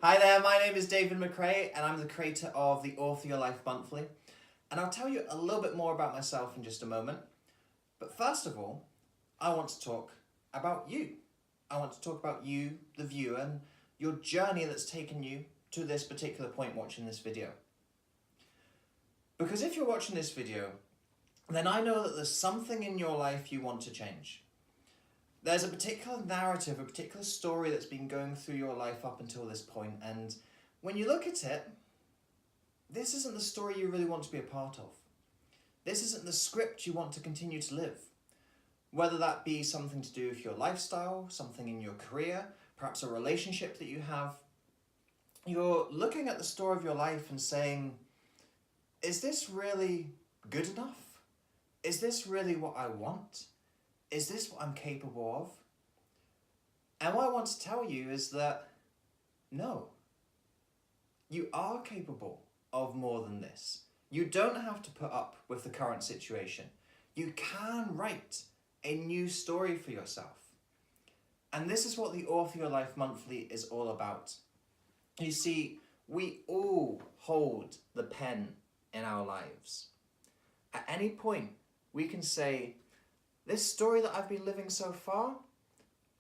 Hi there, my name is David McRae and I'm the creator of the Author Your Life Monthly. And I'll tell you a little bit more about myself in just a moment. But first of all, I want to talk about you. I want to talk about you, the viewer, and your journey that's taken you to this particular point watching this video. Because if you're watching this video, then I know that there's something in your life you want to change. There's a particular narrative, a particular story that's been going through your life up until this point, and when you look at it, this isn't the story you really want to be a part of. This isn't the script you want to continue to live. Whether that be something to do with your lifestyle, something in your career, perhaps a relationship that you have, you're looking at the story of your life and saying, is this really good enough? Is this really what I want? Is this what I'm capable of? And what I want to tell you is that no, you are capable of more than this. You don't have to put up with the current situation. You can write a new story for yourself. And this is what the Author Your Life Monthly is all about. You see, we all hold the pen in our lives. At any point, we can say, this story that I've been living so far,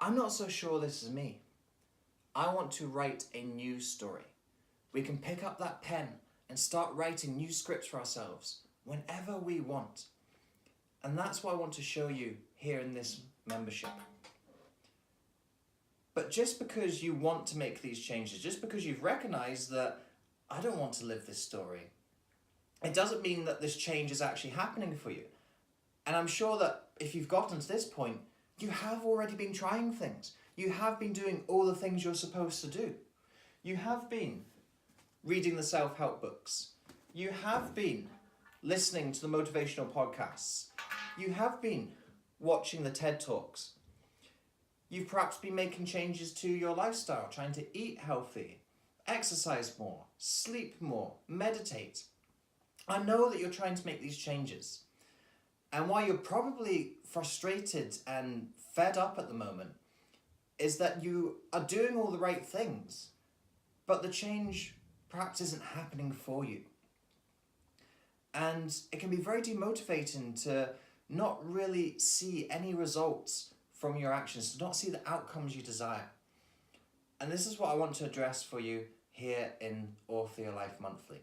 I'm not so sure this is me. I want to write a new story. We can pick up that pen and start writing new scripts for ourselves whenever we want. And that's what I want to show you here in this membership. But just because you want to make these changes, just because you've recognized that I don't want to live this story, it doesn't mean that this change is actually happening for you. And I'm sure that if you've gotten to this point, you have already been trying things. You have been doing all the things you're supposed to do. You have been reading the self-help books. You have been listening to the motivational podcasts. You have been watching the TED Talks. You've perhaps been making changes to your lifestyle, trying to eat healthy, exercise more, sleep more, meditate. I know that you're trying to make these changes. And why you're probably frustrated and fed up at the moment is that you are doing all the right things, but the change perhaps isn't happening for you. And it can be very demotivating to not really see any results from your actions, to not see the outcomes you desire. And this is what I want to address for you here in Author Your Life Monthly.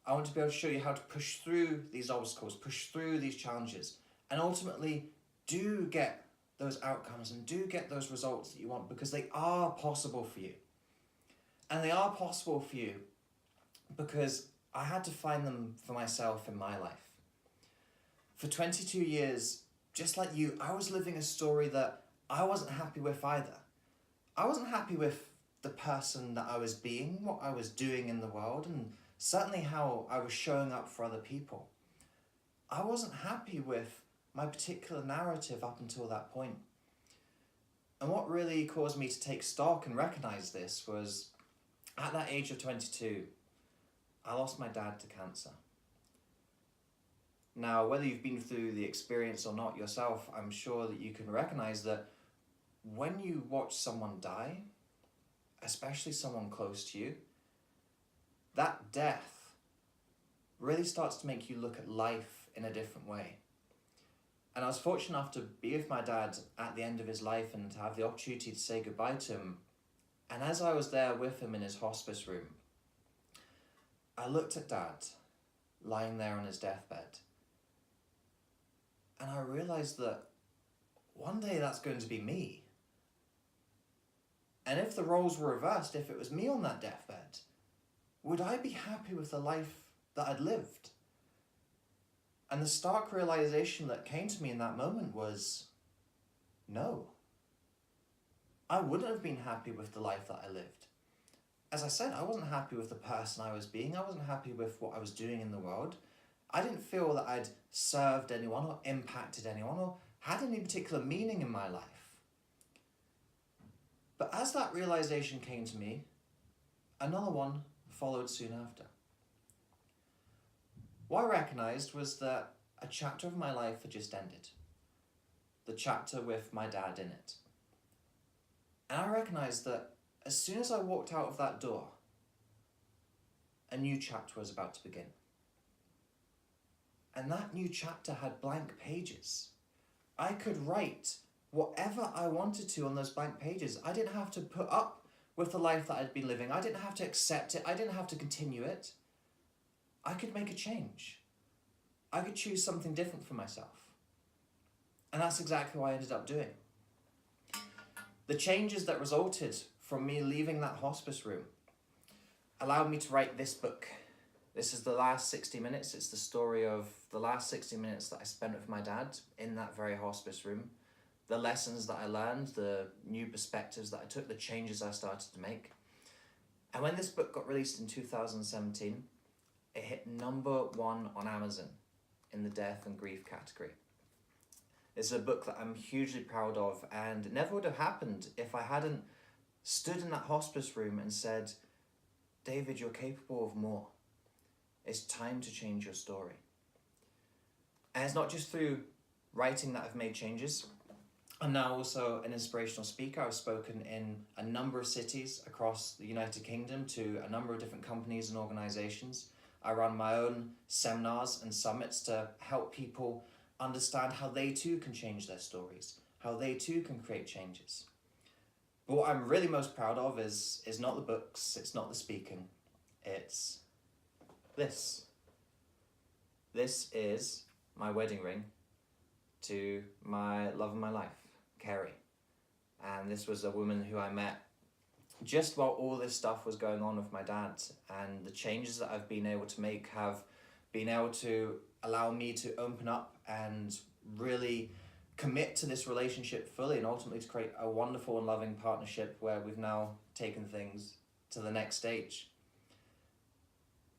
I want to be able to show you how to push through these obstacles, push through these challenges, and ultimately do get those outcomes and do get those results that you want, because they are possible for you. And they are possible for you because I had to find them for myself in my life. For 22 years, just like you, I was living a story that I wasn't happy with either. I wasn't happy with the person that I was being, what I was doing in the world, and certainly how I was showing up for other people. I wasn't happy with my particular narrative up until that point. And what really caused me to take stock and recognize this was, at that age of 22, I lost my dad to cancer. Now, whether you've been through the experience or not yourself, I'm sure that you can recognize that when you watch someone die, especially someone close to you, that death really starts to make you look at life in a different way. And I was fortunate enough to be with my dad at the end of his life and to have the opportunity to say goodbye to him. And as I was there with him in his hospice room, I looked at Dad lying there on his deathbed. And I realized that one day that's going to be me. And if the roles were reversed, if it was me on that deathbed, would I be happy with the life that I'd lived? And the stark realization that came to me in that moment was, no. I wouldn't have been happy with the life that I lived. As I said, I wasn't happy with the person I was being. I wasn't happy with what I was doing in the world. I didn't feel that I'd served anyone or impacted anyone or had any particular meaning in my life. But as that realization came to me, another one followed soon after. What I recognized was that a chapter of my life had just ended. The chapter with my dad in it. And I recognized that as soon as I walked out of that door, a new chapter was about to begin. And that new chapter had blank pages. I could write whatever I wanted to on those blank pages. I didn't have to put up with the life that I'd been living. I didn't have to accept it. I didn't have to continue it. I could make a change. I could choose something different for myself. And that's exactly what I ended up doing. The changes that resulted from me leaving that hospice room allowed me to write this book. This is the last 60 minutes. It's the story of the last 60 minutes that I spent with my dad in that very hospice room. The lessons that I learned, the new perspectives that I took, the changes I started to make. And when this book got released in 2017, it hit #1 on Amazon in the death and grief category. It's a book that I'm hugely proud of, and it never would have happened if I hadn't stood in that hospice room and said, David, you're capable of more. It's time to change your story. And it's not just through writing that I've made changes. I'm now also an inspirational speaker. I've spoken in a number of cities across the United Kingdom to a number of different companies and organizations. I run my own seminars and summits to help people understand how they too can change their stories, how they too can create changes. But what I'm really most proud of is not the books, it's not the speaking, it's this. This is my wedding ring to my love of my life, Kerry. And this was a woman who I met just while all this stuff was going on with my dad, and the changes that I've been able to make have been able to allow me to open up and really commit to this relationship fully, and ultimately to create a wonderful and loving partnership where we've now taken things to the next stage.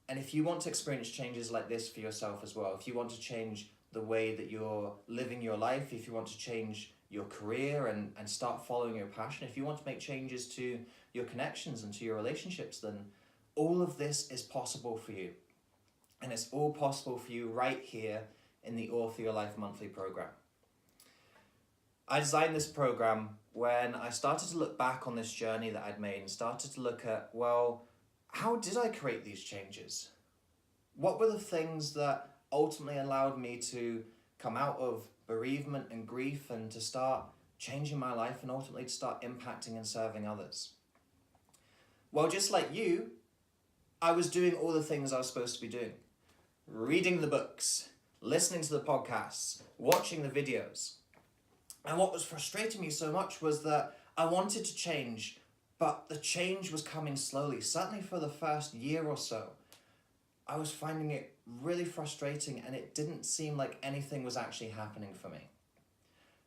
And if you want to experience changes like this for yourself as well, if you want to change the way that you're living your life, if you want to change your career and start following your passion, if you want to make changes to your connections and to your relationships, then all of this is possible for you. And it's all possible for you right here in the Author Your Life Monthly program. I designed this program when I started to look back on this journey that I'd made and started to look at, well, how did I create these changes? What were the things that ultimately allowed me to come out of bereavement and grief and to start changing my life and ultimately to start impacting and serving others? Well, just like you, I was doing all the things I was supposed to be doing. Reading the books, listening to the podcasts, watching the videos. And what was frustrating me so much was that I wanted to change, but the change was coming slowly. Certainly for the first year or so, I was finding it really frustrating, and it didn't seem like anything was actually happening for me.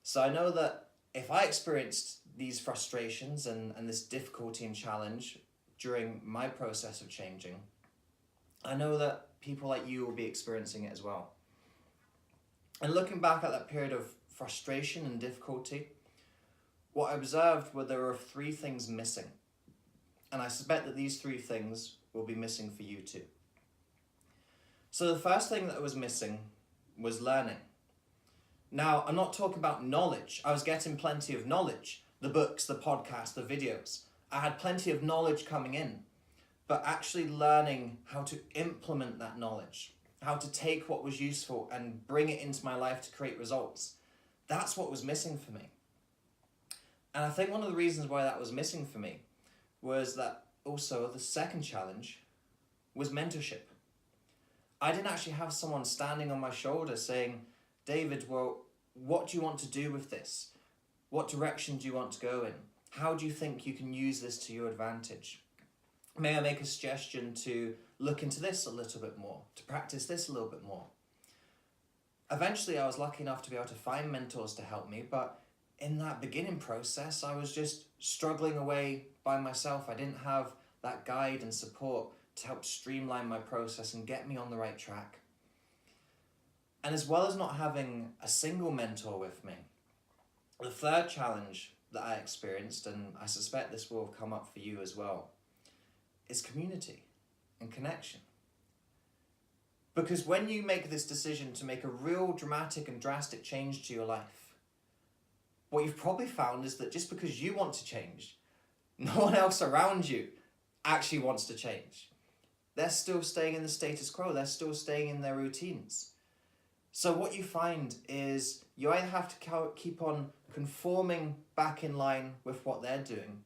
So I know that if I experienced these frustrations and this difficulty and challenge during my process of changing, I know that people like you will be experiencing it as well. And looking back at that period of frustration and difficulty, what I observed were there were 3 things missing. And I suspect that these 3 things will be missing for you too. So the first thing that was missing was learning. Now, I'm not talking about knowledge. I was getting plenty of knowledge. The books, the podcasts, the videos. I had plenty of knowledge coming in. But actually learning how to implement that knowledge, how to take what was useful and bring it into my life to create results. That's what was missing for me. And I think one of the reasons why that was missing for me was that also the second challenge was mentorship. I didn't actually have someone standing on my shoulder saying, David, well, what do you want to do with this? What direction do you want to go in? How do you think you can use this to your advantage? May I make a suggestion to look into this a little bit more, to practice this a little bit more? Eventually, I was lucky enough to be able to find mentors to help me, but in that beginning process, I was just struggling away by myself. I didn't have that guide and support to help streamline my process and get me on the right track. And as well as not having a single mentor with me, the third challenge that I experienced, and I suspect this will have come up for you as well, is community and connection. Because when you make this decision to make a real dramatic and drastic change to your life, what you've probably found is that just because you want to change, No one else around you actually wants to change. They're still staying in the status quo. They're still staying in their routines. So what you find is you either have to keep on conforming back in line with what they're doing,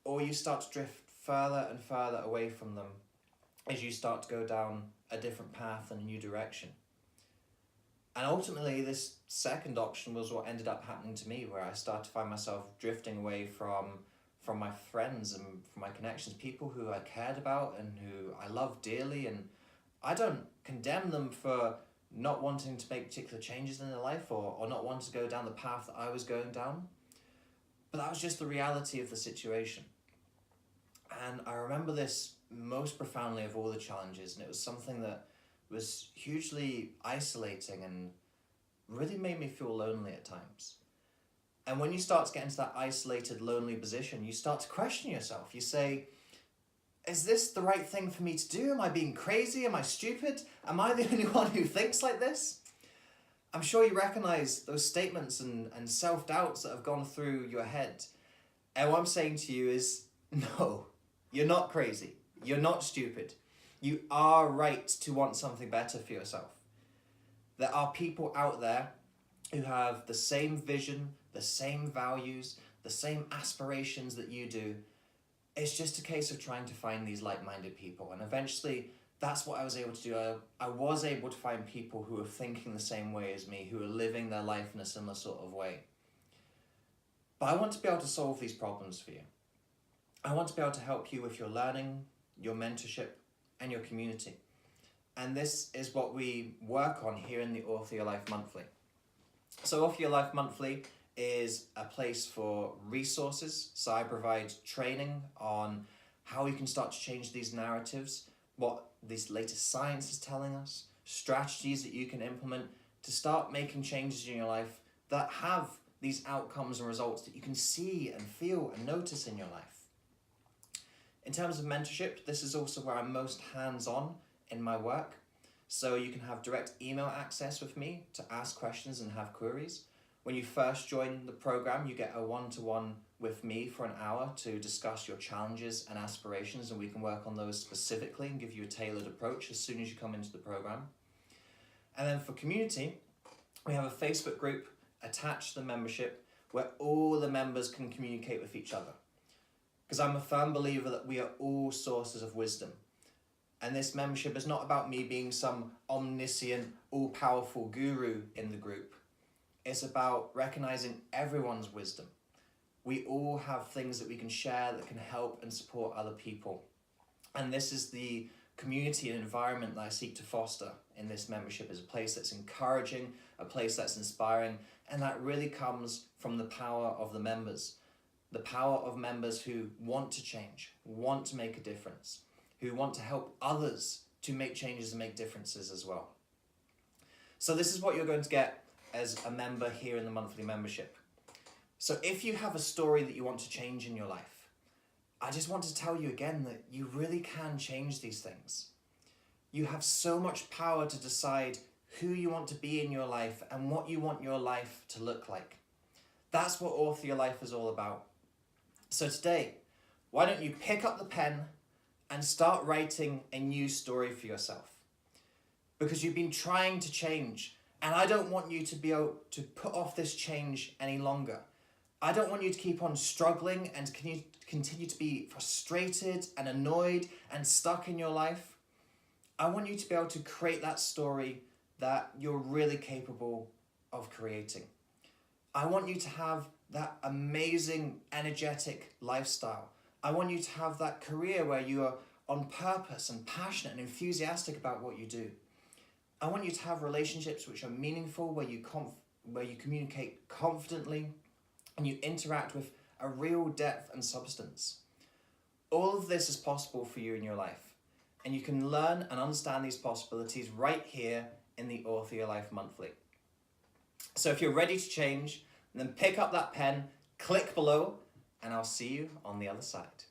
or you start to drift further and further away from them as you start to go down a different path and a new direction. And ultimately, this second option was what ended up happening to me, where I started to find myself drifting away from my friends and from my connections, people who I cared about and who I loved dearly. And I don't condemn them for not wanting to make particular changes in their life or not wanting to go down the path that I was going down. But that was just the reality of the situation. And I remember this most profoundly of all the challenges, and it was something that was hugely isolating and really made me feel lonely at times. And when you start to get into that isolated, lonely position, you start to question yourself. You say, is this the right thing for me to do? Am I being crazy? Am I stupid? Am I the only one who thinks like this? I'm sure you recognize those statements and self-doubts that have gone through your head. And what I'm saying to you is, no, you're not crazy. You're not stupid. You are right to want something better for yourself. There are people out there who have the same vision, the same values, the same aspirations that you do. It's just a case of trying to find these like-minded people. And eventually, that's what I was able to do. I was able to find people who were thinking the same way as me, who were living their life in a similar sort of way. But I want to be able to solve these problems for you. I want to be able to help you with your learning, your mentorship, and your community. And this is what we work on here in the Author Your Life Monthly. So Author Your Life Monthly is a place for resources. So I provide training on how you can start to change these narratives, what this latest science is telling us, strategies that you can implement to start making changes in your life that have these outcomes and results that you can see and feel and notice in your life. In terms of mentorship, this is also where I'm most hands-on in my work. So you can have direct email access with me to ask questions and have queries. When you first join the program, you get a one-to-one with me for an hour to discuss your challenges and aspirations, and we can work on those specifically and give you a tailored approach as soon as you come into the program. And then for community, we have a Facebook group attached to the membership where all the members can communicate with each other. Because I'm a firm believer that we are all sources of wisdom. And this membership is not about me being some omniscient, all-powerful guru in the group. It's about recognizing everyone's wisdom. We all have things that we can share that can help and support other people. And this is the community and environment that I seek to foster in this membership, is a place that's encouraging, a place that's inspiring, and that really comes from the power of the members. The power of members who want to change, want to make a difference, who want to help others to make changes and make differences as well. So this is what you're going to get as a member here in the monthly membership. So if you have a story that you want to change in your life, I just want to tell you again that you really can change these things. You have so much power to decide who you want to be in your life and what you want your life to look like. That's what Author Your Life is all about. So today, why don't you pick up the pen and start writing a new story for yourself? Because you've been trying to change, and I don't want you to be able to put off this change any longer. I don't want you to keep on struggling and continue to be frustrated and annoyed and stuck in your life. I want you to be able to create that story that you're really capable of creating. I want you to have that amazing, energetic lifestyle. I want you to have that career where you are on purpose and passionate and enthusiastic about what you do. I want you to have relationships which are meaningful, where you communicate confidently and you interact with a real depth and substance. All of this is possible for you in your life, and you can learn and understand these possibilities right here in the Author Your Life Monthly. So if you're ready to change, then pick up that pen, click below, and I'll see you on the other side.